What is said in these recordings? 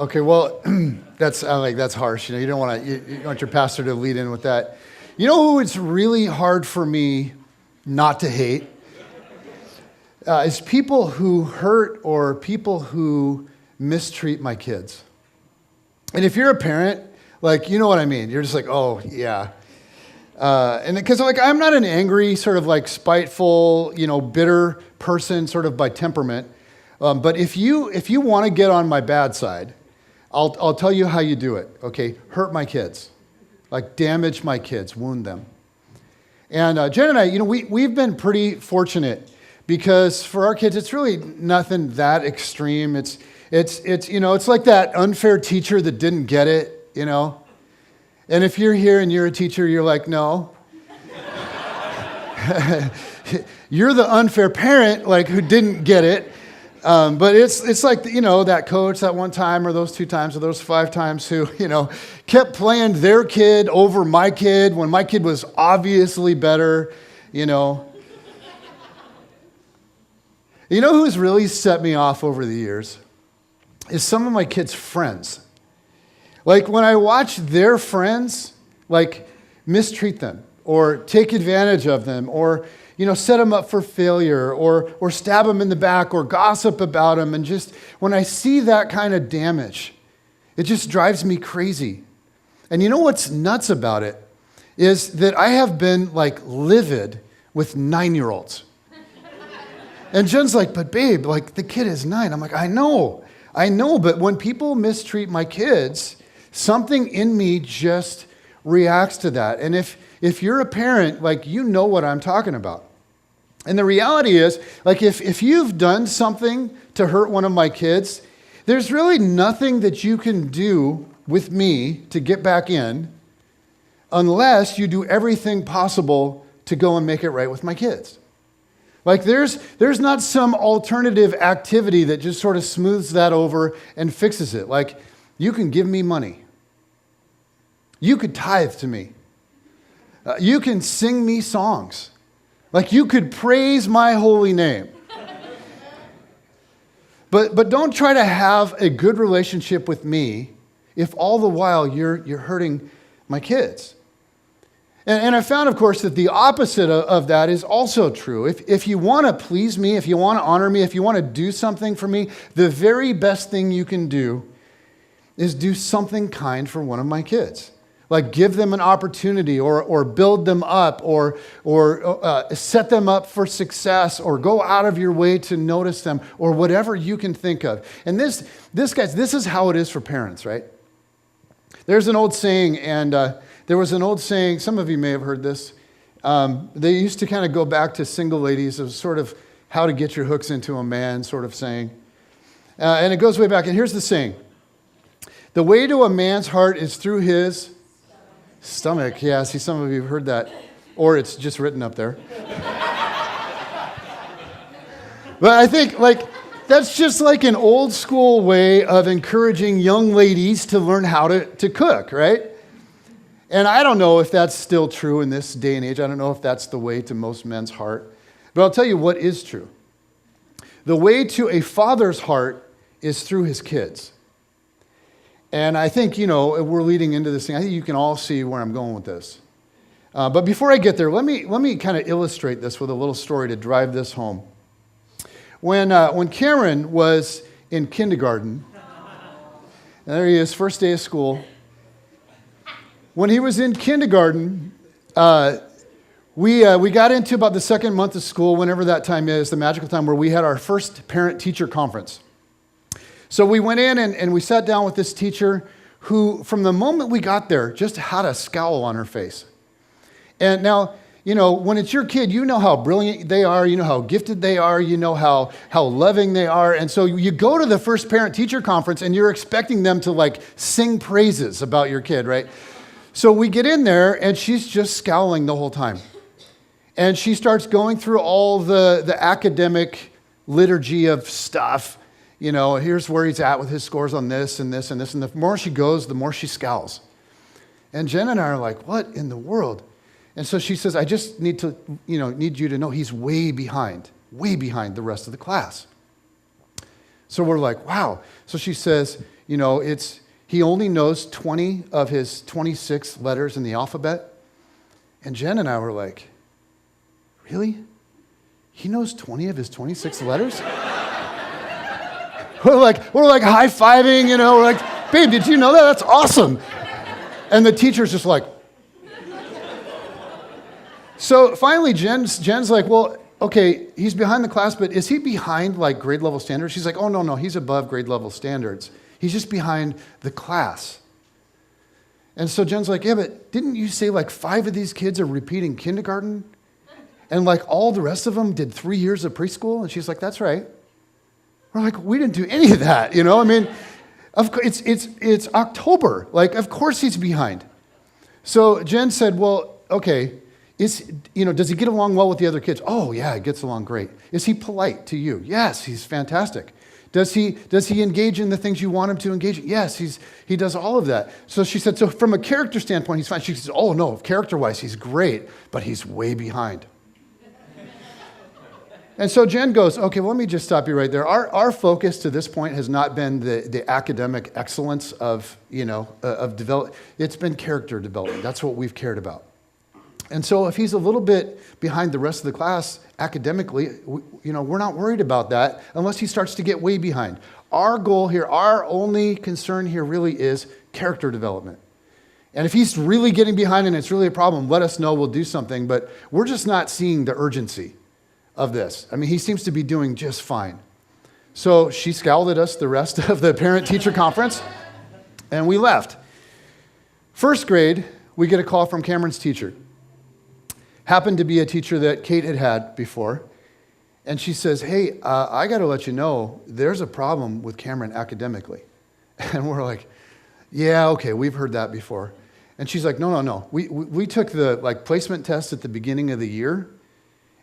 Okay, well, that's harsh. You don't want you want your pastor to lead in with that. You know who it's really hard for me not to hate? Is people who hurt or people who mistreat my kids. And if you're a parent, you know what I mean. You're just like, oh, yeah. And because I'm not an angry, sort of spiteful, bitter person sort of by temperament. But if you want to get on my bad side, I'll tell you how you do it, okay? Hurt my kids. Damage my kids, wound them. And Jen and I, we've been pretty fortunate because for our kids, it's really nothing that extreme. It's like that unfair teacher that didn't get it, And if you're here and you're a teacher, you're like, no. You're the unfair parent, who didn't get it. But it's like, that coach that one time or those 2 times or those 5 times who, kept playing their kid over my kid when my kid was obviously better, You know who's really set me off over the years? Is some of my kids' friends. When I watch their friends, mistreat them or take advantage of them or, set them up for failure or stab them in the back or gossip about them. And just when I see that kind of damage, it just drives me crazy. And you know what's nuts about it is that I have been livid with 9-year-olds. And Jen's like, but babe, the kid is 9. I'm like, I know, but when people mistreat my kids, something in me just reacts to that. And if you're a parent, you know what I'm talking about. And the reality is, if you've done something to hurt one of my kids, there's really nothing that you can do with me to get back in unless you do everything possible to go and make it right with my kids. There's not some alternative activity that just sort of smooths that over and fixes it. You can give me money. You could tithe to me. You can sing me songs. You could praise my holy name. But don't try to have a good relationship with me if all the while you're hurting my kids. And I found, of course, that the opposite of that is also true. If you want to please me, if you want to honor me, if you want to do something for me, the very best thing you can do is do something kind for one of my kids. Give them an opportunity or build them up or set them up for success or go out of your way to notice them or whatever you can think of. And this is how it is for parents, right? There's an old saying, and there was an old saying, some of you may have heard this. They used to kind of go back to single ladies. It was sort of how to get your hooks into a man sort of saying. And it goes way back. And here's the saying. The way to a man's heart is through his stomach. Yeah, see, some of you have heard that. Or it's just written up there. But I think, that's just an old school way of encouraging young ladies to learn how to cook, right? And I don't know if that's still true in this day and age. I don't know if that's the way to most men's heart. But I'll tell you what is true. The way to a father's heart is through his kids. And I think, we're leading into this thing. I think you can all see where I'm going with this. But before I get there, let me kind of illustrate this with a little story to drive this home. When Cameron was in kindergarten, there he is, first day of school. When he was in kindergarten, we got into about the second month of school, whenever that time is, the magical time where we had our first parent-teacher conference. So we went in and we sat down with this teacher who, from the moment we got there, just had a scowl on her face. And now, when it's your kid, you know how brilliant they are, you know how gifted they are, you know how loving they are. And so you go to the first parent-teacher conference and you're expecting them to sing praises about your kid, right? So we get in there and she's just scowling the whole time. And she starts going through all the academic liturgy of stuff. Here's where he's at with his scores on this and this and this. And the more she goes, the more she scowls. And Jen and I are like, what in the world? And so she says, I just need you to know he's way behind the rest of the class. So we're like, wow. So she says, he only knows 20 of his 26 letters in the alphabet. And Jen and I were like, really? He knows 20 of his 26 letters? We're like high-fiving, we're like, babe, did you know that? That's awesome. And the teacher's just like. So finally, Jen's like, well, okay, he's behind the class, but is he behind like grade level standards? She's like, oh, no, he's above grade level standards. He's just behind the class. And so Jen's like, yeah, but didn't you say like 5 of these kids are repeating kindergarten? And like all the rest of them did 3 years of preschool? And she's like, that's right. We're like, we didn't do any of that, I mean, it's October. Like, of course he's behind. So Jen said, well, okay, does he get along well with the other kids? Oh, yeah, he gets along great. Is he polite to you? Yes, he's fantastic. Does he engage in the things you want him to engage in? Yes, he does all of that. So she said, so from a character standpoint, he's fine. She says, oh, no, character-wise, he's great, but he's way behind. And so Jen goes, okay, well, let me just stop you right there. Our focus to this point has not been the academic excellence of develop. It's been character development. That's what we've cared about. And so if he's a little bit behind the rest of the class academically, we're not worried about that unless he starts to get way behind. Our goal here, our only concern here really is character development. And if he's really getting behind and it's really a problem, let us know, we'll do something. But we're just not seeing the urgency of this. I mean, he seems to be doing just fine. So she scowled at us the rest of the parent-teacher conference, and we left. First grade, we get a call from Cameron's teacher. Happened to be a teacher that Kate had before. And she says, hey, I got to let you know, there's a problem with Cameron academically. And we're like, yeah, okay, we've heard that before. And she's like, no. We took the placement test at the beginning of the year.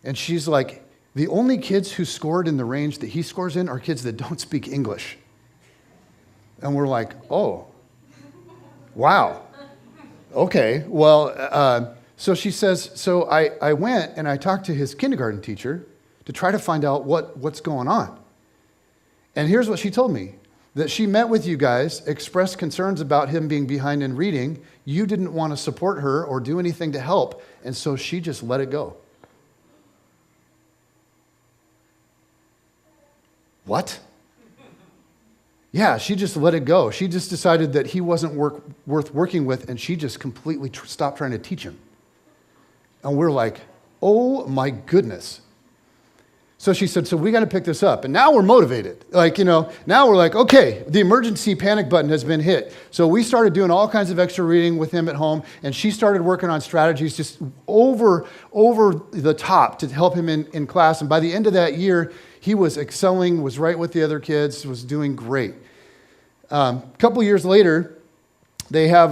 And she's like, the only kids who scored in the range that he scores in are kids that don't speak English. And we're like, oh, wow. Okay, well, so she says, so I went and I talked to his kindergarten teacher to try to find out what's going on. And here's what she told me, that she met with you guys, expressed concerns about him being behind in reading. You didn't want to support her or do anything to help, and so she just let it go. What? Yeah, she just let it go. She just decided that he wasn't worth working with, and she just completely stopped trying to teach him. And we're like, oh my goodness. So she said, so we got to pick this up. And now we're motivated. Now we're like, okay, the emergency panic button has been hit. So we started doing all kinds of extra reading with him at home, and she started working on strategies just over the top to help him in class. And by the end of that year, he was excelling, was right with the other kids, was doing great. A couple years later, they have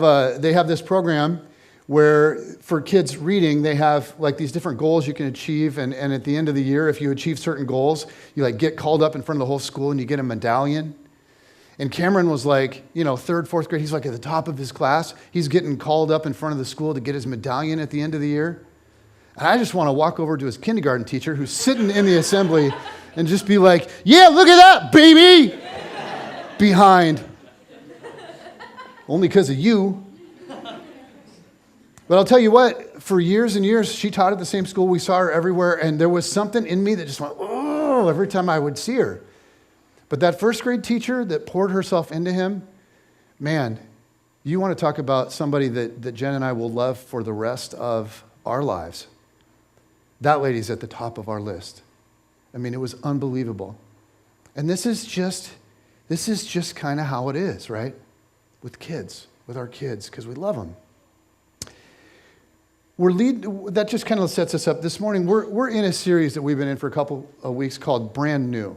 this program where for kids reading, they have these different goals you can achieve. And at the end of the year, if you achieve certain goals, you get called up in front of the whole school and you get a medallion. And Cameron was third, fourth grade. He's at the top of his class. He's getting called up in front of the school to get his medallion at the end of the year. And I just want to walk over to his kindergarten teacher who's sitting in the assembly and just be like, yeah, look at that, baby! Behind. Only because of you. But I'll tell you what, for years and years, she taught at the same school. We saw her everywhere, and there was something in me that just went, oh, every time I would see her. But that first grade teacher that poured herself into him, man, you want to talk about somebody that Jen and I will love for the rest of our lives. That lady's at the top of our list. I mean, it was unbelievable. And this is just kind of how it is, right? With our kids, because we love them. That just kind of sets us up. This morning, we're in a series that we've been in for a couple of weeks called Brand New.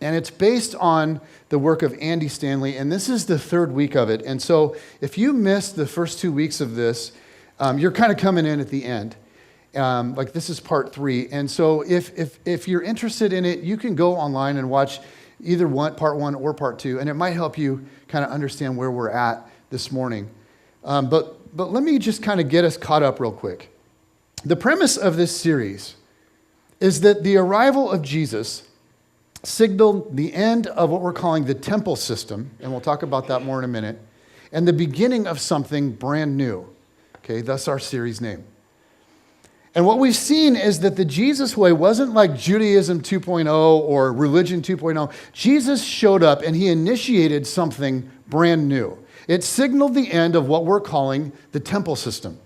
And it's based on the work of Andy Stanley, and this is the third week of it. And so if you missed the first 2 weeks of this, you're kind of coming in at the end. This is part 3. And so if you're interested in it, you can go online and watch either part 1 or part 2, and it might help you kind of understand where we're at this morning. But let me just kind of get us caught up real quick. The premise of this series is that the arrival of Jesus signaled the end of what we're calling the temple system, and we'll talk about that more in a minute, and the beginning of something brand new. Okay, thus our series name. And what we've seen is that the Jesus way wasn't like Judaism 2.0 or religion 2.0. Jesus showed up and he initiated something brand new. It signaled the end of what we're calling the temple system.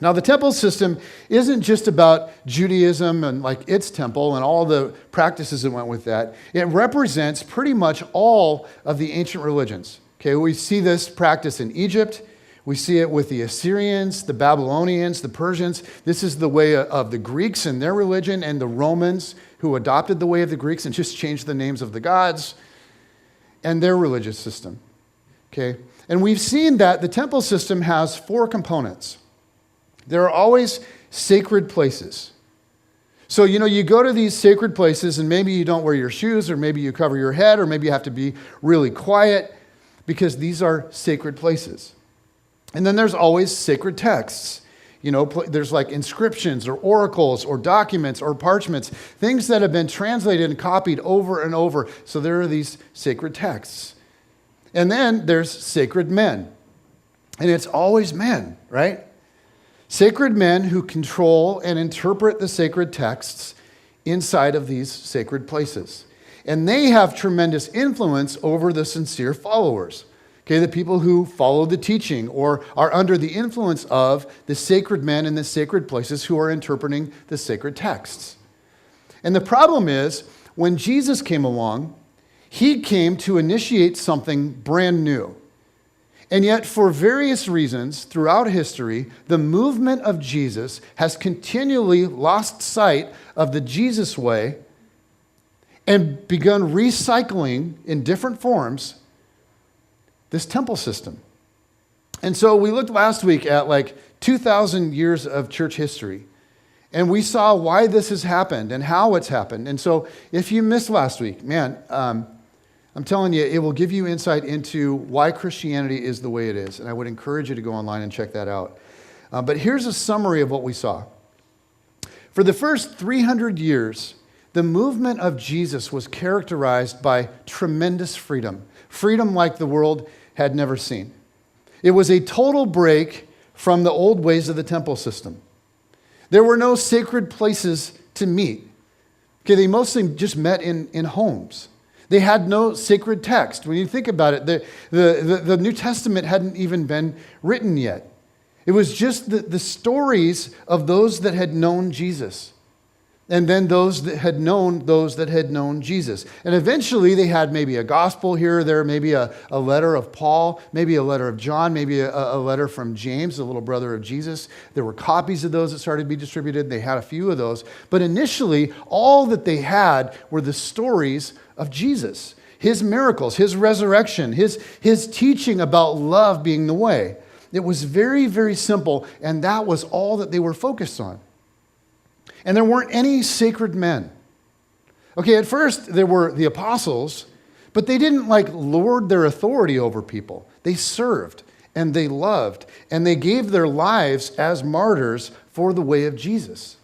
Now, the temple system isn't just about Judaism and like its temple and all the practices that went with that. It represents pretty much all of the ancient religions. Okay, we see this practice in Egypt. We see it with the Assyrians, the Babylonians, the Persians. This is the way of the Greeks and their religion, and the Romans who adopted the way of the Greeks and just changed the names of the gods and their religious system. Okay, and we've seen that the temple system has 4 components. There are always sacred places. So, you go to these sacred places and maybe you don't wear your shoes, or maybe you cover your head, or maybe you have to be really quiet because these are sacred places. And then there's always sacred texts. There's like inscriptions or oracles or documents or parchments, things that have been translated and copied over and over. So there are these sacred texts. And then there's sacred men. And it's always men, right? Sacred men who control and interpret the sacred texts inside of these sacred places. And they have tremendous influence over the sincere followers. Okay, the people who follow the teaching or are under the influence of the sacred men in the sacred places who are interpreting the sacred texts. And the problem is, when Jesus came along, he came to initiate something brand new. And yet, for various reasons throughout history, the movement of Jesus has continually lost sight of the Jesus way and begun recycling in different forms this temple system. And so we looked last week at like 2,000 years of church history, and we saw why this has happened and how it's happened. And so if you missed last week, man, I'm telling you, it will give you insight into why Christianity is the way it is. And I would encourage you to go online and check that out. But here's a summary of what we saw. For the first 300 years, the movement of Jesus was characterized by tremendous freedom. Freedom like the world had never seen. It was a total break from the old ways of the temple system. There were no sacred places to meet. Okay, they mostly just met in homes. They had no sacred text. When you think about it, the New Testament hadn't even been written yet. It was just the stories of those that had known Jesus. And then those that had known Jesus. And eventually they had maybe a gospel here or there, maybe a letter of Paul, maybe a letter of John, maybe a letter from James, the little brother of Jesus. There were copies of those that started to be distributed. They had a few of those. But initially, all that they had were the stories of Jesus, his miracles, his resurrection, his teaching about love being the way. It was very, very simple, and that was all that they were focused on. And there weren't any sacred men. Okay, at first there were the apostles, but they didn't like lord their authority over people. They served and they loved and they gave their lives as martyrs for the way of Jesus.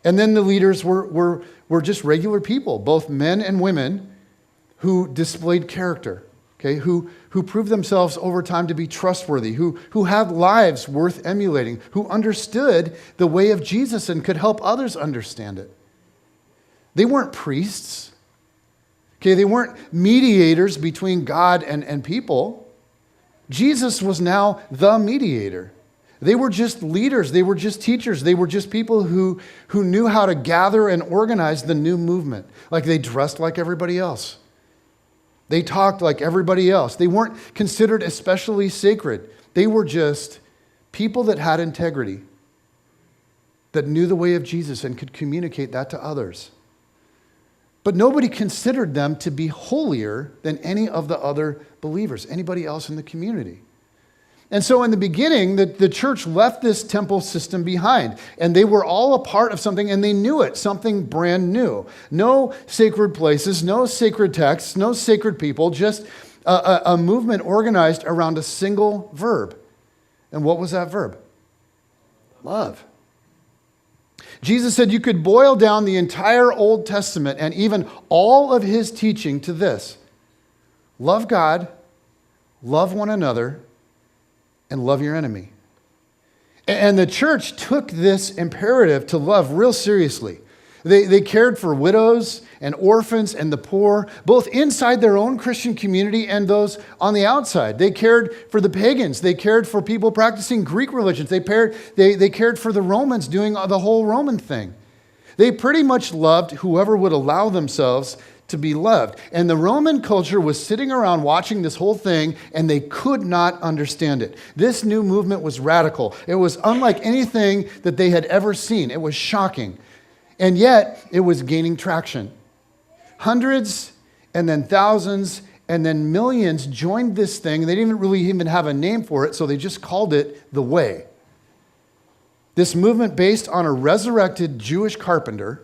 And then the leaders were just regular people, both men and women, who displayed character, okay, who proved themselves over time to be trustworthy, who had lives worth emulating, who understood the way of Jesus and could help others understand it. They weren't priests. Okay, they weren't mediators between God and people. Jesus was now the mediator. They were just leaders. They were just teachers. They were just people who knew how to gather and organize the new movement. Like they dressed like everybody else. They talked like everybody else. They weren't considered especially sacred. They were just people that had integrity, that knew the way of Jesus and could communicate that to others. But nobody considered them to be holier than any of the other believers, anybody else in the community. And so in the beginning, the church left this temple system behind, and they were all a part of something, and they knew it, something brand new. No sacred places, no sacred texts, no sacred people, just a movement organized around a single verb. And what was that verb? Love. Jesus said you could boil down the entire Old Testament and even all of his teaching to this: love God, love one another, and love your enemy. And the church took this imperative to love real seriously. They cared for widows and orphans and the poor, both inside their own Christian community and those on the outside. They cared for the pagans. They cared for people practicing Greek religions. They cared for the Romans doing the whole Roman thing. They pretty much loved whoever would allow themselves to be loved. And the Roman culture was sitting around watching this whole thing, and they could not understand it. This new movement was radical. It was unlike anything that they had ever seen. It was shocking. And yet, it was gaining traction. Hundreds, and then thousands, and then millions joined this thing. They didn't really even have a name for it, so they just called it the Way. This movement based on a resurrected Jewish carpenter.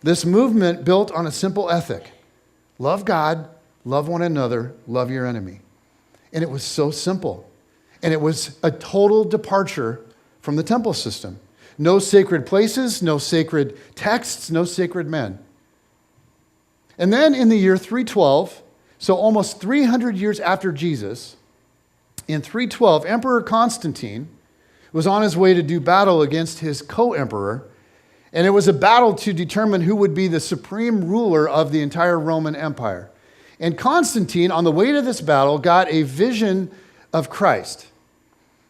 This movement built on a simple ethic: love God, love one another, love your enemy. And it was so simple. And it was a total departure from the temple system. No sacred places, no sacred texts, no sacred men. And then in the year 312, so almost 300 years after Jesus, in 312, Emperor Constantine was on his way to do battle against his co-emperor. And it was a battle to determine who would be the supreme ruler of the entire Roman Empire. And Constantine, on the way to this battle, got a vision of Christ.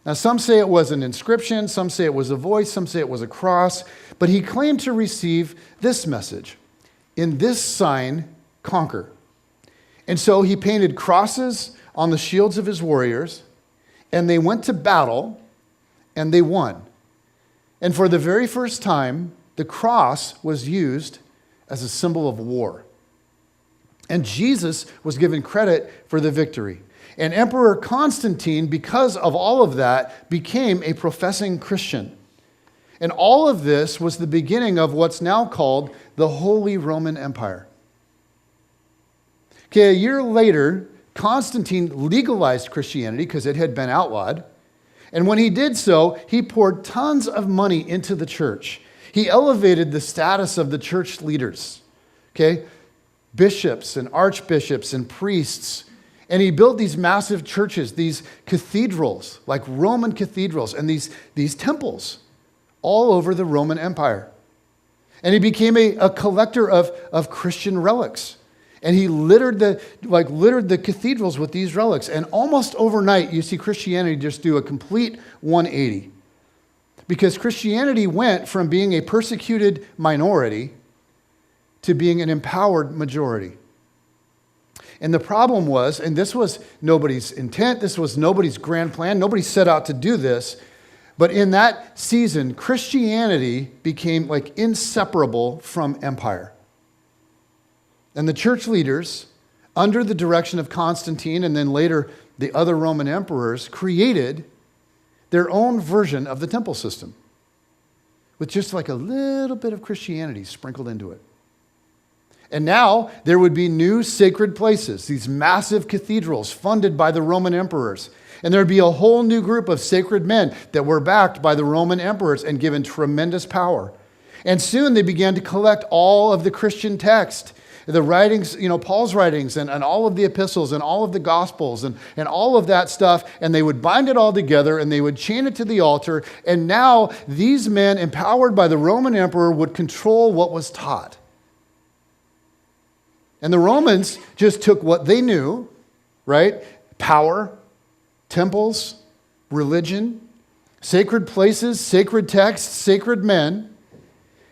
Now, some say it was an inscription, some say it was a voice, some say it was a cross, but he claimed to receive this message: in this sign, conquer. And so he painted crosses on the shields of his warriors, and they went to battle, and they won. And for the very first time, the cross was used as a symbol of war. And Jesus was given credit for the victory. And Emperor Constantine, because of all of that, became a professing Christian. And all of this was the beginning of what's now called the Holy Roman Empire. Okay, a year later, Constantine legalized Christianity because it had been outlawed. And when he did so, he poured tons of money into the church. He elevated the status of the church leaders, okay? Bishops and archbishops and priests. And he built these massive churches, these cathedrals, like Roman cathedrals, and these temples all over the Roman Empire. And he became a collector of Christian relics. And he littered the cathedrals with these relics. And almost overnight, you see Christianity just do a complete 180. Because Christianity went from being a persecuted minority to being an empowered majority. And the problem was, and this was nobody's intent, this was nobody's grand plan, nobody set out to do this, but in that season, Christianity became like inseparable from empire. And the church leaders, under the direction of Constantine and then later the other Roman emperors, created their own version of the temple system with just like a little bit of Christianity sprinkled into it. And now there would be new sacred places, these massive cathedrals funded by the Roman emperors. And there'd be a whole new group of sacred men that were backed by the Roman emperors and given tremendous power. And soon they began to collect all of the Christian text, the writings, Paul's writings and all of the epistles and all of the gospels and all of that stuff. And they would bind it all together and they would chain it to the altar. And now these men, empowered by the Roman emperor, would control what was taught. And the Romans just took what they knew, right? Power, temples, religion, sacred places, sacred texts, sacred men.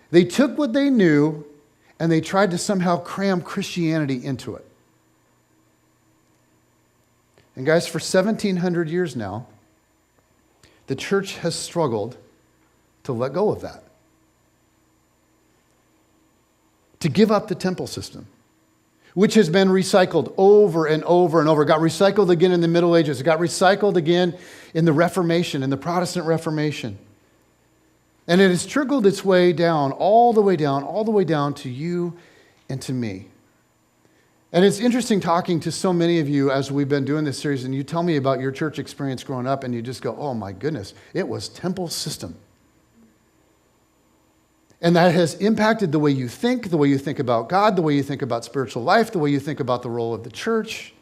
They took what they knew and they tried to somehow cram Christianity into it. And guys, for 1,700 years now, the church has struggled to let go of that. To give up the temple system, which has been recycled over and over and over. It got recycled again in the Middle Ages. It got recycled again in the Reformation, in the Protestant Reformation. And it has trickled its way down, all the way down to you and to me. And it's interesting talking to so many of you as we've been doing this series, and you tell me about your church experience growing up, and you just go, oh my goodness, it was temple system. And that has impacted the way you think about God, the way you think about spiritual life, the way you think about the role of the church.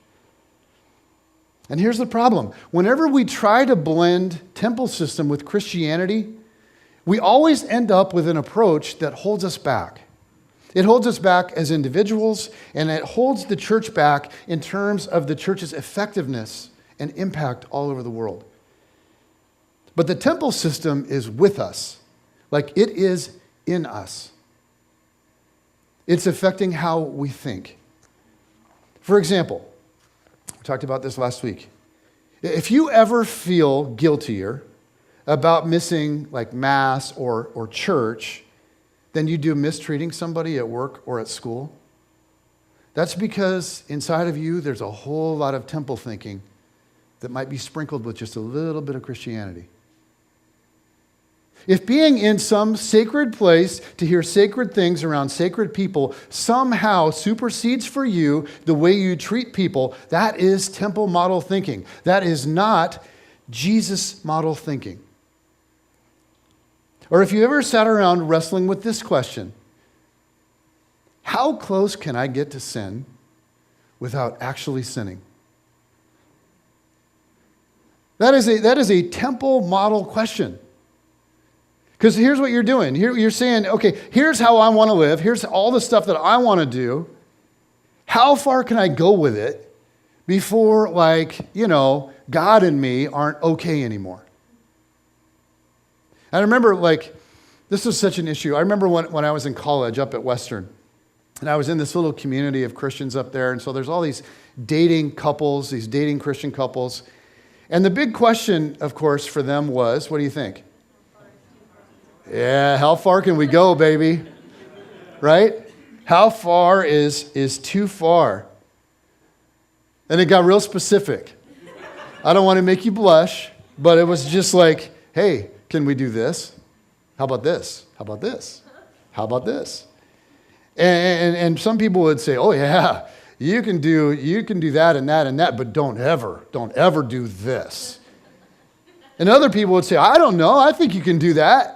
And here's the problem. Whenever we try to blend temple system with Christianity, we always end up with an approach that holds us back. It holds us back as individuals, and it holds the church back in terms of the church's effectiveness and impact all over the world. But the temple system is with us, like it is in us. It's affecting how we think. For example, we talked about this last week. If you ever feel guiltier about missing like mass or church than you do mistreating somebody at work or at school, that's because inside of you there's a whole lot of temple thinking that might be sprinkled with just a little bit of Christianity. If being in some sacred place to hear sacred things around sacred people somehow supersedes for you the way you treat people, that is temple model thinking. That is not Jesus model thinking. Or if you ever sat around wrestling with this question, how close can I get to sin without actually sinning? That is a temple model question. Because here's what you're doing. You're saying, okay, here's how I want to live. Here's all the stuff that I want to do. How far can I go with it before, God and me aren't okay anymore? I remember, this was such an issue. I remember when I was in college up at Western, and I was in this little community of Christians up there, and so there's all these dating couples, these dating Christian couples. And the big question, of course, for them was, what do you think? Yeah, how far can we go, baby? Right? How far is too far? And it got real specific. I don't want to make you blush, but it was just like, hey, can we do this? How about this? How about this? How about this? And some people would say, oh yeah, you can do that and that and that, but don't ever do this. And other people would say, I don't know, I think you can do that.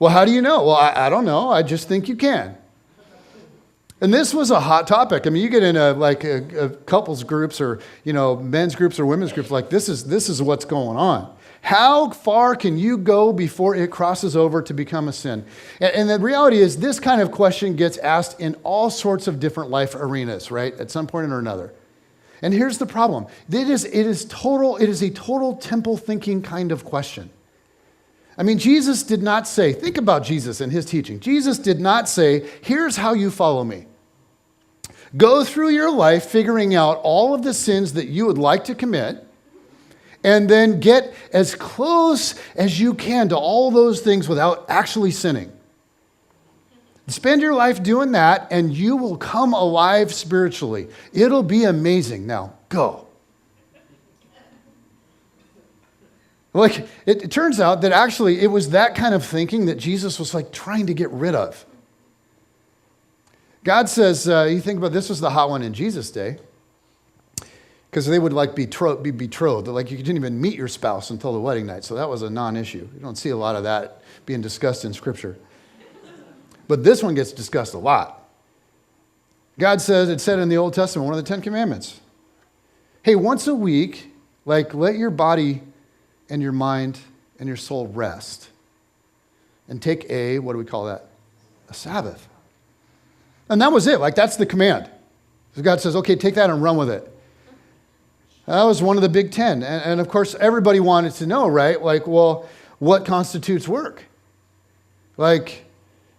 Well, how do you know? Well, I don't know. I just think you can. And this was a hot topic. I mean, you get in a couples groups or, men's groups or women's groups, this is what's going on. How far can you go before it crosses over to become a sin? And the reality is this kind of question gets asked in all sorts of different life arenas, right? At some point or another. And here's the problem. It is a total temple thinking kind of question. I mean, Jesus did not say, think about Jesus and his teaching. Jesus did not say, here's how you follow me. Go through your life figuring out all of the sins that you would like to commit, and then get as close as you can to all those things without actually sinning. Spend your life doing that, and you will come alive spiritually. It'll be amazing. Now, go. It turns out that actually it was that kind of thinking that Jesus was trying to get rid of. God says, you think about this was the hot one in Jesus' day, because they would be betrothed. You didn't even meet your spouse until the wedding night, so that was a non-issue. You don't see a lot of that being discussed in Scripture. But this one gets discussed a lot. God says, it said in the Old Testament, one of the 10 Commandments, hey, once a week, let your body and your mind and your soul rest. And take what do we call that? A Sabbath. And that was it. That's the command. So God says, okay, take that and run with it. That was one of the big 10. And of course, everybody wanted to know, right? What constitutes work?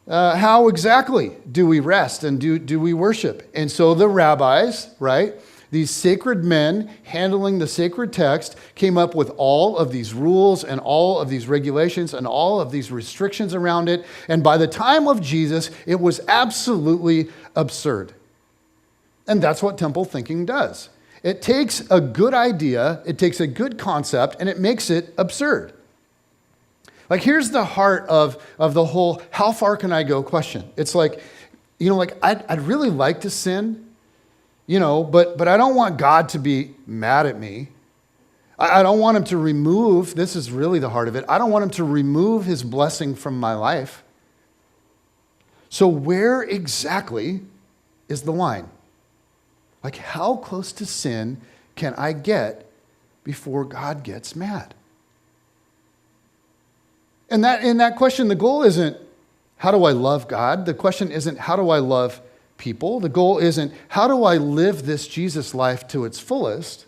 How exactly do we rest and do we worship? And so the rabbis, right? These sacred men handling the sacred text came up with all of these rules and all of these regulations and all of these restrictions around it. And by the time of Jesus, it was absolutely absurd. And that's what temple thinking does. It takes a good idea, it takes a good concept, and it makes it absurd. Here's the heart of the whole how far can I go question. It's I'd really like to sin, but I don't want God to be mad at me. I don't want him to remove, this is really the heart of it, I don't want him to remove his blessing from my life. So where exactly is the line? Like, how close to sin can I get before God gets mad? And in that question, the goal isn't, how do I love God? The question isn't, how do I love people? The goal isn't, how do I live this Jesus life to its fullest?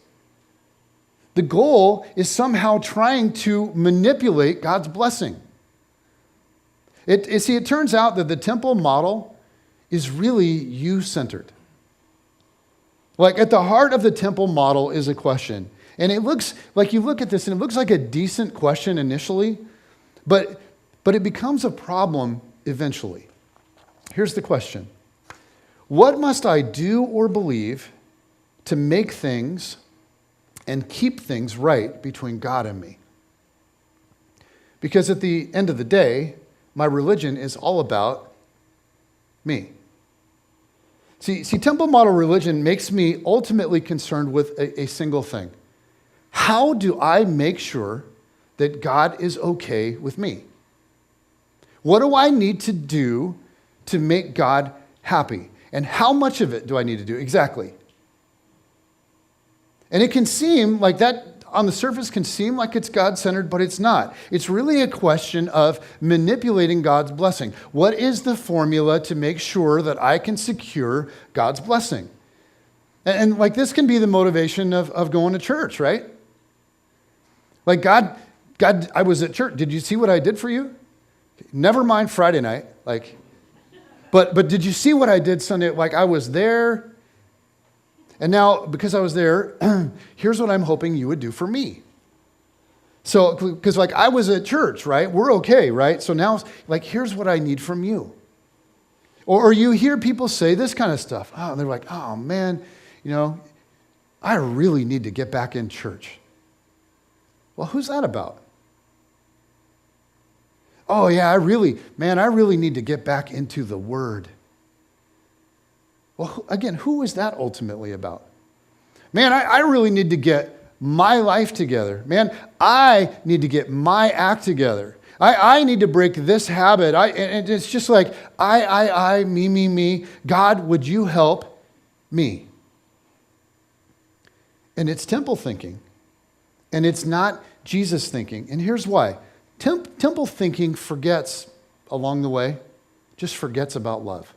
The goal is somehow trying to manipulate God's blessing. It turns out that the temple model is really you-centered. Like, at the heart of the temple model is a question. And it looks like, you look at this and it looks like a decent question initially, but it becomes a problem eventually. Here's the question. What must I do or believe to make things and keep things right between God and me? Because at the end of the day, my religion is all about me. See, temple model religion makes me ultimately concerned with a single thing. How do I make sure that God is okay with me? What do I need to do to make God happy? And how much of it do I need to do? Exactly. And it can seem like that, on the surface, can seem like it's God-centered, but it's not. It's really a question of manipulating God's blessing. What is the formula to make sure that I can secure God's blessing? And like, this can be the motivation of going to church, right? Like, God, I was at church. Did you see what I did for you? Never mind Friday night. Like, but did you see what I did Sunday? Like, I was there. And now, because I was there, here's what I'm hoping you would do for me. So, because like, I was at church, right? We're okay, right? So now, like, here's what I need from you. Or you hear people say this kind of stuff. Oh, they're like, oh man, I really need to get back in church. Well, who's that about? Oh yeah, I really need to get back into the Word. Well, again, who is that ultimately about? Man, I really need to get my life together. Man, I need to get my act together. I need to break this habit. And it's just like, me. God, would you help me? And it's temple thinking. And it's not Jesus thinking. And here's why. Temple thinking forgets along the way, just forgets about love.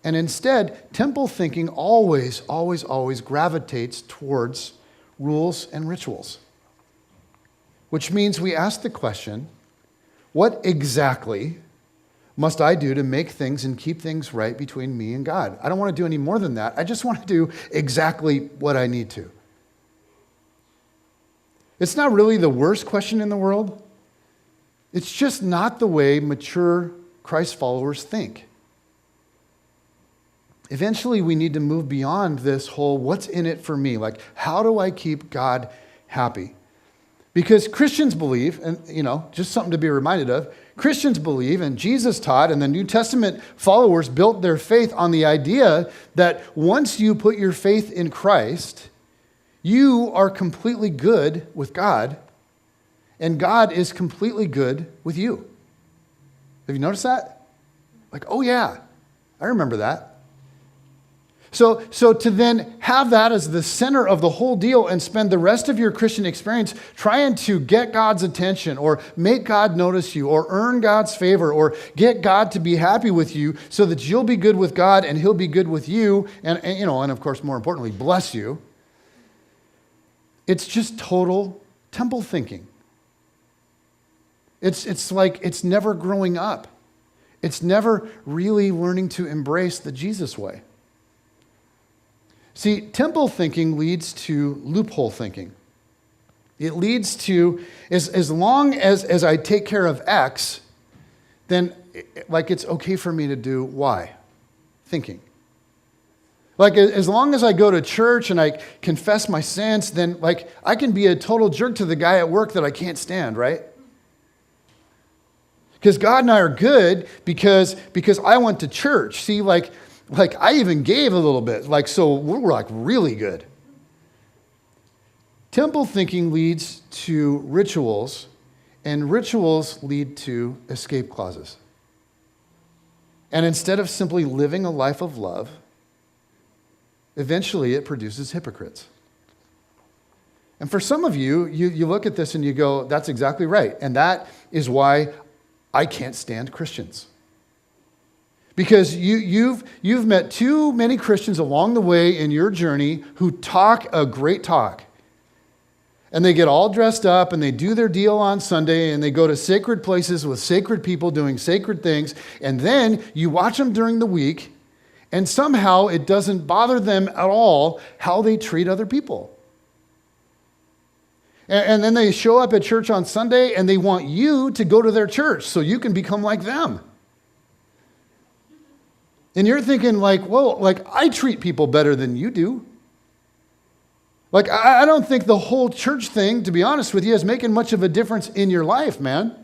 And instead, temple thinking always gravitates towards rules and rituals. Which means we ask the question, what exactly must I do to make things and keep things right between me and God? I don't want to do any more than that. I just want to do exactly what I need to. It's not really the worst question in the world. It's just not the way mature Christ followers think. Eventually, we need to move beyond this whole, what's in it for me? Like, how do I keep God happy? Because Christians believe, and just something to be reminded of, Christians believe, and Jesus taught, and the New Testament followers built their faith on the idea that once you put your faith in Christ, you are completely good with God, and God is completely good with you. Have you noticed that? Like, oh yeah, I remember that. So to then have that as the center of the whole deal and spend the rest of your Christian experience trying to get God's attention or make God notice you or earn God's favor or get God to be happy with you so that you'll be good with God and He'll be good with you and of course, more importantly, bless you. It's just total temple thinking. It's like it's never growing up. It's never really learning to embrace the Jesus way. See, temple thinking leads to loophole thinking. It leads to, as long as I take care of X, then like it's okay for me to do Y, thinking. Like as long as I go to church and I confess my sins, then like I can be a total jerk to the guy at work that I can't stand, right? Because God and I are good because I went to church. See, like I even gave a little bit, so we're like really good. Temple thinking leads to rituals, and rituals lead to escape clauses. And instead of simply living a life of love, eventually it produces hypocrites. And for some of you, you look at this and you go, that's exactly right. And that is why I can't stand Christians. Because you've met too many Christians along the way in your journey who talk a great talk. And they get all dressed up and they do their deal on Sunday and they go to sacred places with sacred people doing sacred things. And then you watch them during the week and somehow it doesn't bother them at all how they treat other people. And then they show up at church on Sunday and they want you to go to their church so you can become like them. And you're thinking like, well, like I treat people better than you do. Like, I don't think the whole church thing, to be honest with you, is making much of a difference in your life, man.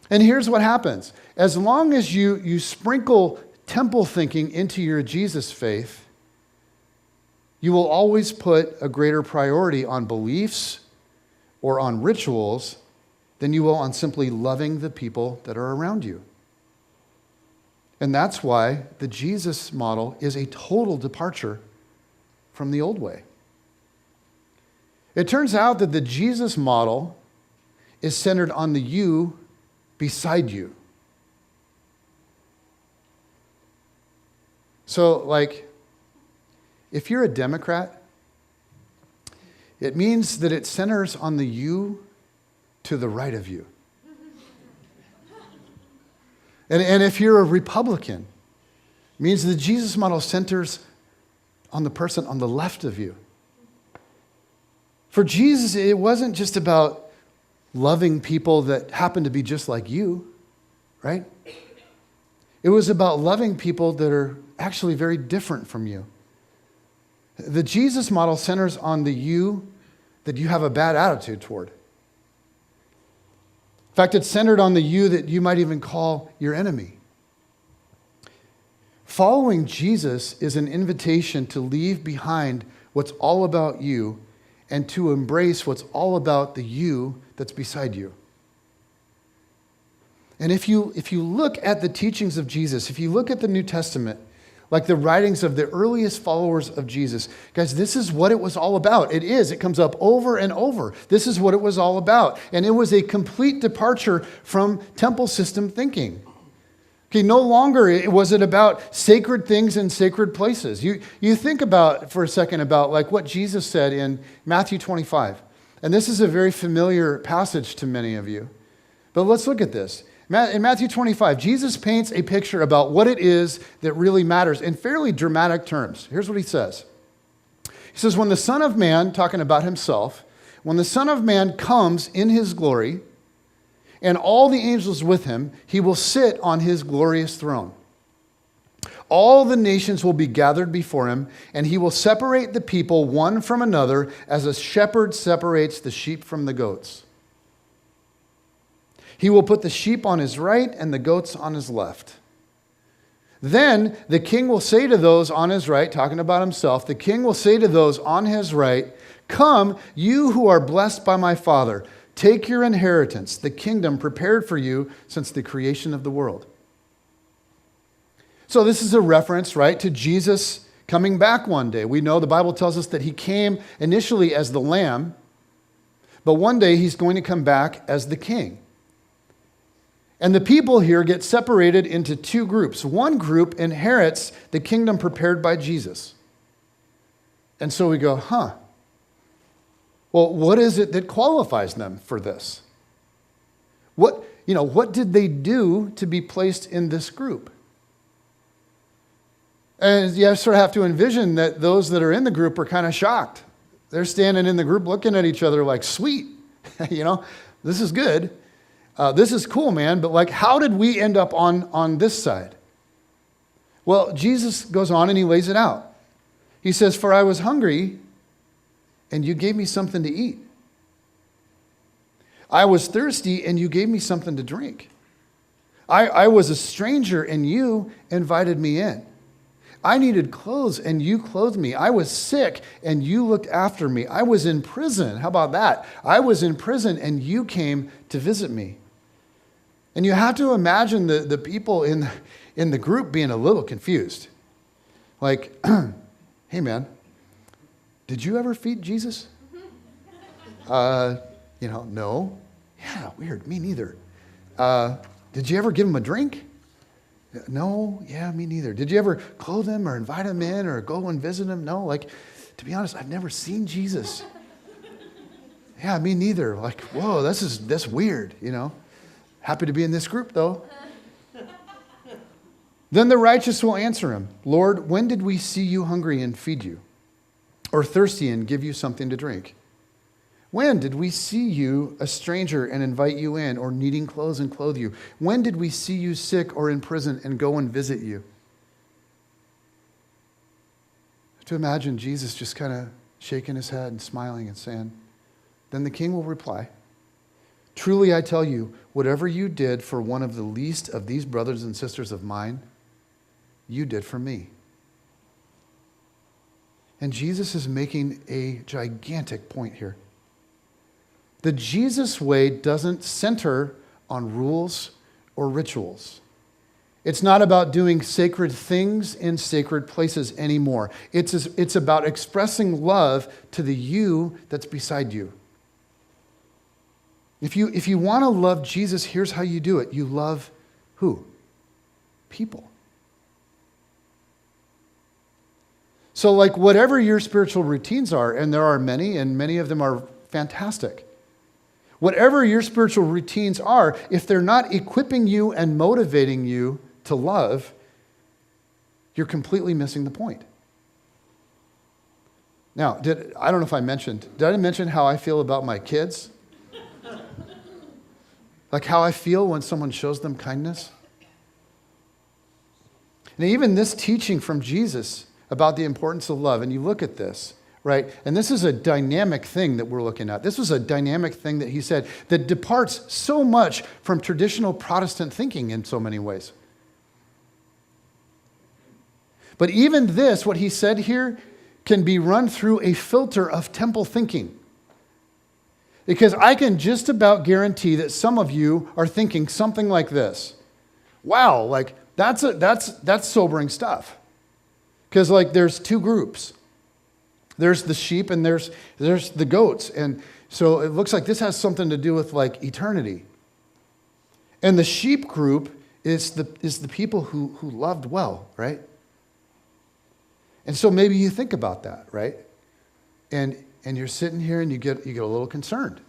And here's what happens. As long as you sprinkle temple thinking into your Jesus faith, you will always put a greater priority on beliefs or on rituals than you will on simply loving the people that are around you. And that's why the Jesus model is a total departure from the old way. It turns out that the Jesus model is centered on the you beside you. So, like, if you're a Democrat, it means that it centers on the you to the right of you. And if you're a Republican, it means the Jesus model centers on the person on the left of you. For Jesus, it wasn't just about loving people that happen to be just like you, right? It was about loving people that are actually very different from you. The Jesus model centers on the you that you have a bad attitude toward. In fact, it's centered on the you that you might even call your enemy. Following Jesus is an invitation to leave behind what's all about you and to embrace what's all about the you that's beside you. And if you look at the teachings of Jesus, if you look at the New Testament, like the writings of the earliest followers of Jesus, guys, this is what it was all about. It comes up over and over. This is what it was all about. And it was a complete departure from temple system thinking. Okay, no longer was it about sacred things in sacred places. You think about, for a second, about like what Jesus said in Matthew 25. And this is a very familiar passage to many of you. But let's look at this. In Matthew 25, Jesus paints a picture about what it is that really matters in fairly dramatic terms. Here's what he says. He says, when the Son of Man, talking about himself, when the Son of Man comes in his glory, and all the angels with him, he will sit on his glorious throne. All the nations will be gathered before him, and he will separate the people one from another as a shepherd separates the sheep from the goats. He will put the sheep on his right and the goats on his left. Then the king will say to those on his right, talking about himself, the king will say to those on his right, come, you who are blessed by my Father, take your inheritance, the kingdom prepared for you since the creation of the world. So this is a reference, right, to Jesus coming back one day. We know the Bible tells us that he came initially as the lamb, but one day he's going to come back as the king. And the people here get separated into two groups. One group inherits the kingdom prepared by Jesus. And so we go, well, what is it that qualifies them for this? What did they do to be placed in this group? And you sort of have to envision that those that are in the group are kind of shocked. They're standing in the group looking at each other like, sweet, this is good. This is cool, man, but like, how did we end up on this side? Well, Jesus goes on and he lays it out. He says, for I was hungry and you gave me something to eat. I was thirsty and you gave me something to drink. I was a stranger and you invited me in. I needed clothes and you clothed me. I was sick and you looked after me. I was in prison. How about that? I was in prison and you came to visit me. And you have to imagine the people in the group being a little confused. Like, hey man, did you ever feed Jesus? No. Yeah, weird, me neither. Did you ever give him a drink? No, yeah, me neither. Did you ever clothe him or invite him in or go and visit him? No, like, to be honest, I've never seen Jesus. Yeah, me neither. Like, whoa, that's weird, Happy to be in this group, though. Then the righteous will answer him, Lord, when did we see you hungry and feed you, or thirsty and give you something to drink? When did we see you a stranger and invite you in, or needing clothes and clothe you? When did we see you sick or in prison and go and visit you? To imagine Jesus just kind of shaking his head and smiling and saying, then the king will reply, truly I tell you, whatever you did for one of the least of these brothers and sisters of mine, you did for me. And Jesus is making a gigantic point here. The Jesus way doesn't center on rules or rituals. It's not about doing sacred things in sacred places anymore. It's about expressing love to the you that's beside you. If you want to love Jesus, here's how you do it. You love who? People. So like whatever your spiritual routines are, and there are many, and many of them are fantastic. Whatever your spiritual routines are, if they're not equipping you and motivating you to love, you're completely missing the point. Now, I don't know if I mentioned, did I mention how I feel about my kids? Like how I feel when someone shows them kindness? And even this teaching from Jesus about the importance of love, and you look at this, right? And this is a dynamic thing that we're looking at. This was a dynamic thing that he said that departs so much from traditional Protestant thinking in so many ways. But even this, what he said here, can be run through a filter of temple thinking. Because I can just about guarantee that some of you are thinking something like this. Wow, like that's sobering stuff. Because like there's two groups. There's the sheep and there's the goats. And so it looks like this has something to do with like eternity. And the sheep group is the people who loved well, right? And so maybe you think about that, right? And you're sitting here and you get a little concerned.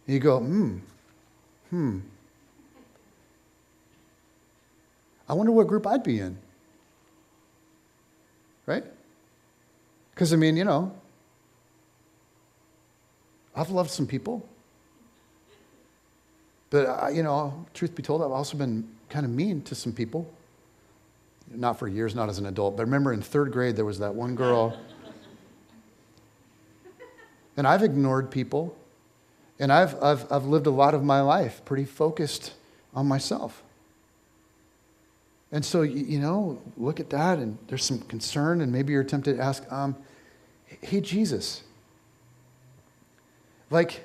And you go, I wonder what group I'd be in. Right? Because, I've loved some people. But, truth be told, I've also been kind of mean to some people. Not for years, not as an adult. But remember in third grade, there was that one girl. And I've ignored people. And I've lived a lot of my life pretty focused on myself. And so, look at that, and there's some concern, and maybe you're tempted to ask, hey, Jesus, like,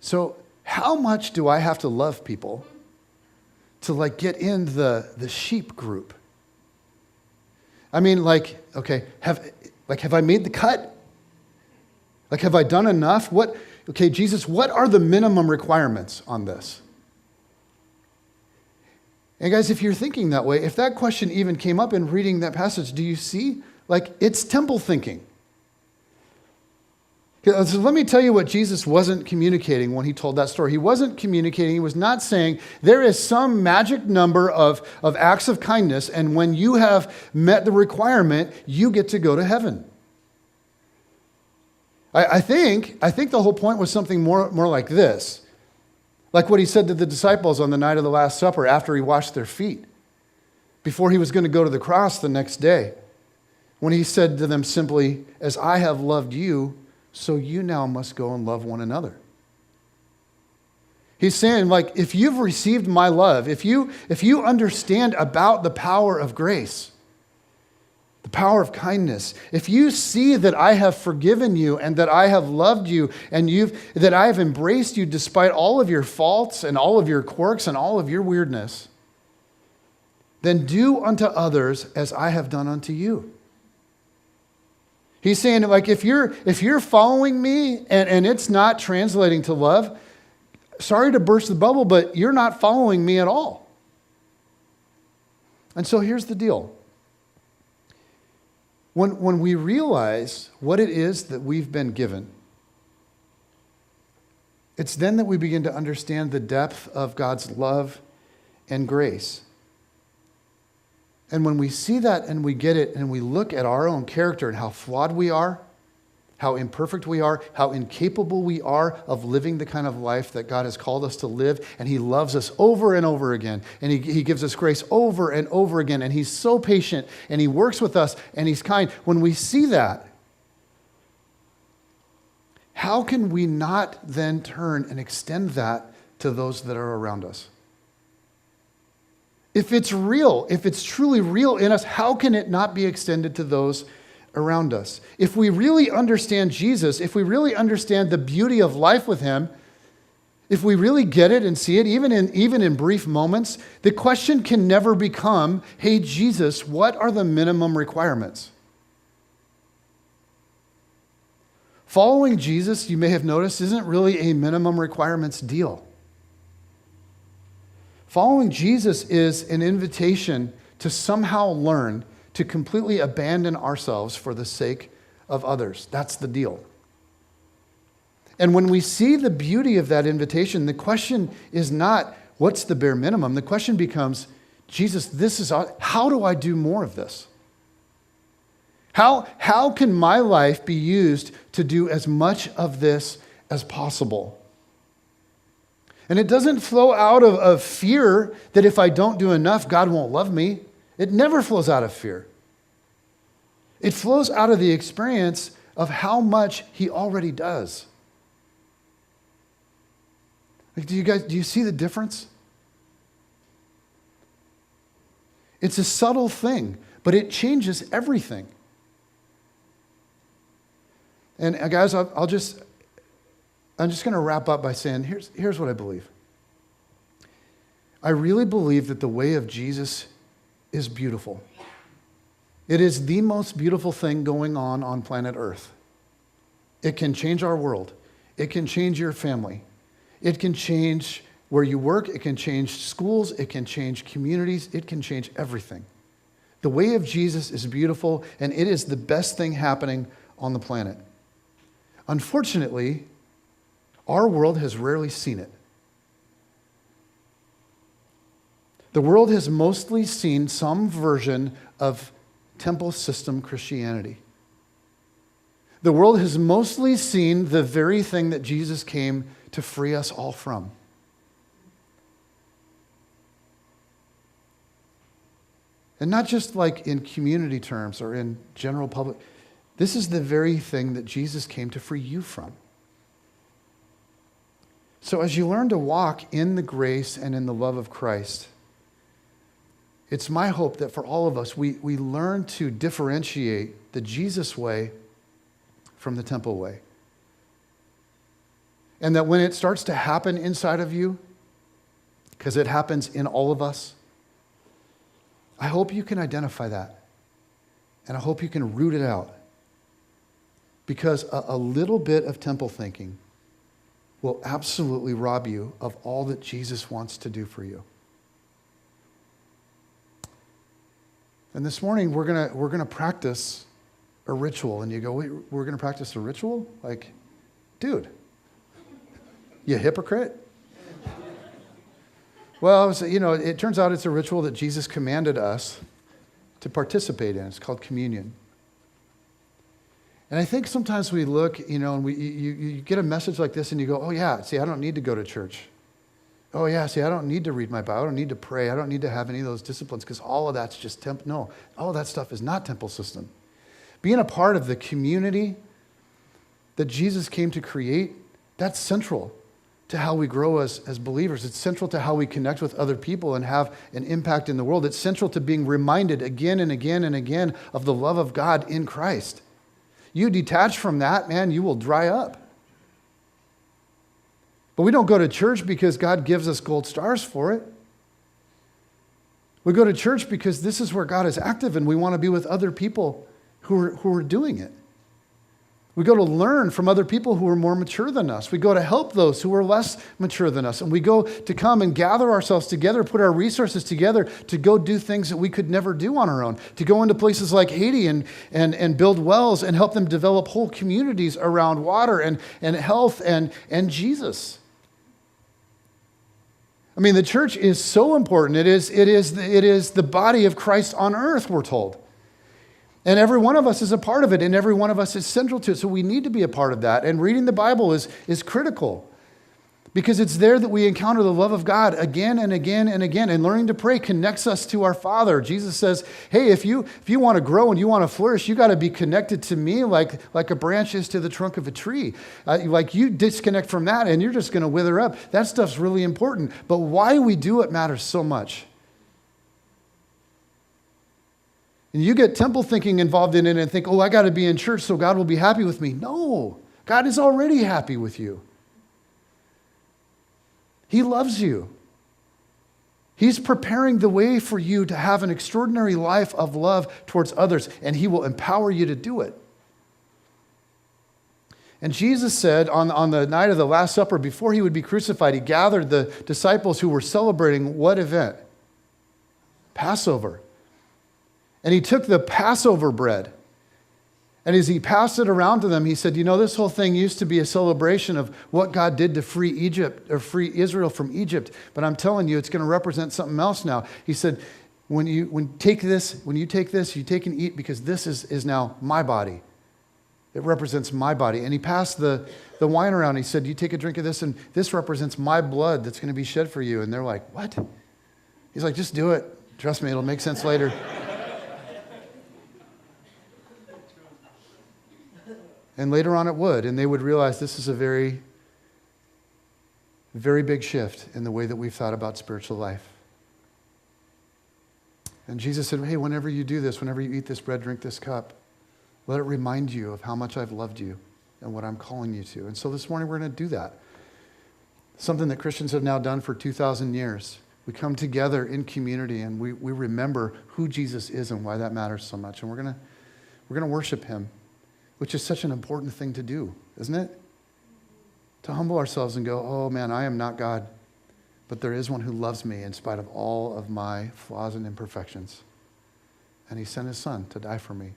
so how much do I have to love people to, like, get in the sheep group? I mean, like, okay, have I made the cut? Like, have I done enough? Okay, Jesus, what are the minimum requirements on this? And guys, if you're thinking that way, if that question even came up in reading that passage, do you see? Like, it's temple thinking. So let me tell you what Jesus wasn't communicating when he told that story. He wasn't communicating, he was not saying there is some magic number of acts of kindness, and when you have met the requirement, you get to go to heaven. I think the whole point was something more like this. Like what he said to the disciples on the night of the Last Supper after he washed their feet, before he was going to go to the cross the next day, when he said to them simply, as I have loved you, so you now must go and love one another. He's saying, like, if you've received my love, if you understand about the power of grace, The power of kindness. If you see that I have forgiven you and that I have loved you and that I have embraced you despite all of your faults and all of your quirks and all of your weirdness, then do unto others as I have done unto you. He's saying, like, if you're following me and it's not translating to love, sorry to burst the bubble, but you're not following me at all. And so here's the deal. When we realize what it is that we've been given, it's then that we begin to understand the depth of God's love and grace. And when we see that and we get it and we look at our own character and how flawed we are, how imperfect we are, how incapable we are of living the kind of life that God has called us to live, and He loves us over and over again, and He gives us grace over and over again, and He's so patient, and He works with us, and He's kind. When we see that, how can we not then turn and extend that to those that are around us? If it's real, if it's truly real in us, how can it not be extended to those around us? If we really understand Jesus, if we really understand the beauty of life with Him, if we really get it and see it, even in brief moments, the question can never become, hey, Jesus, what are the minimum requirements? Following Jesus, you may have noticed, isn't really a minimum requirements deal. Following Jesus is an invitation to somehow learn to completely abandon ourselves for the sake of others. That's the deal. And when we see the beauty of that invitation, the question is not, what's the bare minimum? The question becomes, Jesus, how do I do more of this? How can my life be used to do as much of this as possible? And it doesn't flow out of fear that if I don't do enough, God won't love me. It never flows out of fear. It flows out of the experience of how much He already does. Like, do you see the difference? It's a subtle thing, but it changes everything. And guys, I'm just going to wrap up by saying, here's what I believe. I really believe that the way of Jesus is beautiful. It is the most beautiful thing going on planet Earth. It can change our world. It can change your family. It can change where you work. It can change schools. It can change communities. It can change everything. The way of Jesus is beautiful, and it is the best thing happening on the planet. Unfortunately, our world has rarely seen it. The world has mostly seen some version of temple system Christianity. The world has mostly seen the very thing that Jesus came to free us all from. And not just like in community terms or in general public. This is the very thing that Jesus came to free you from. So as you learn to walk in the grace and in the love of Christ, it's my hope that for all of us, we learn to differentiate the Jesus way from the temple way. And that when it starts to happen inside of you, because it happens in all of us, I hope you can identify that. And I hope you can root it out. Because a little bit of temple thinking will absolutely rob you of all that Jesus wants to do for you. And this morning we're gonna practice a ritual, and you go, wait, we're gonna practice a ritual? Like, dude, you hypocrite. Well, it turns out it's a ritual that Jesus commanded us to participate in. It's called communion. And I think sometimes we look, and you get a message like this and you go, oh yeah, see, I don't need to go to church. Oh yeah, see, I don't need to read my Bible. I don't need to pray. I don't need to have any of those disciplines because all of that's just temple. No, all of that stuff is not temple system. Being a part of the community that Jesus came to create, that's central to how we grow as believers. It's central to how we connect with other people and have an impact in the world. It's central to being reminded again and again and again of the love of God in Christ. You detach from that, man, you will dry up. But we don't go to church because God gives us gold stars for it. We go to church because this is where God is active and we want to be with other people who are doing it. We go to learn from other people who are more mature than us. We go to help those who are less mature than us. And we go to come and gather ourselves together, put our resources together to go do things that we could never do on our own. To go into places like Haiti and build wells and help them develop whole communities around water and health and Jesus. I mean, the church is so important. It is the body of Christ on earth, we're told. And every one of us is a part of it, and every one of us is central to it. So we need to be a part of that. And reading the Bible is critical because it's there that we encounter the love of God again and again and again. And learning to pray connects us to our Father. Jesus says, hey, if you want to grow and you want to flourish, you got to be connected to me like a branch is to the trunk of a tree. Like you disconnect from that and you're just going to wither up. That stuff's really important. But why we do it matters so much. And you get temple thinking involved in it and think, oh, I got to be in church so God will be happy with me. No, God is already happy with you. He loves you. He's preparing the way for you to have an extraordinary life of love towards others, and He will empower you to do it. And Jesus said on the night of the Last Supper, before He would be crucified, He gathered the disciples who were celebrating what event? Passover. And He took the Passover bread. And as He passed it around to them, He said, you know, this whole thing used to be a celebration of what God did to free Israel from Egypt. But I'm telling you, it's going to represent something else now. He said, when you take this, you take and eat because this is now my body. It represents my body. And He passed the wine around. He said, you take a drink of this, and this represents my blood that's going to be shed for you. And they're like, what? He's like, just do it. Trust me, it'll make sense later. And later on it would, and they would realize this is a very, very big shift in the way that we've thought about spiritual life. And Jesus said, hey, whenever you do this, whenever you eat this bread, drink this cup, let it remind you of how much I've loved you and what I'm calling you to. And so this morning we're going to do that. Something that Christians have now done for 2,000 years. We come together in community and we remember who Jesus is and why that matters so much. And we're going to worship Him, which is such an important thing to do, isn't it? To humble ourselves and go, oh man, I am not God, but there is one who loves me in spite of all of my flaws and imperfections. And He sent His Son to die for me.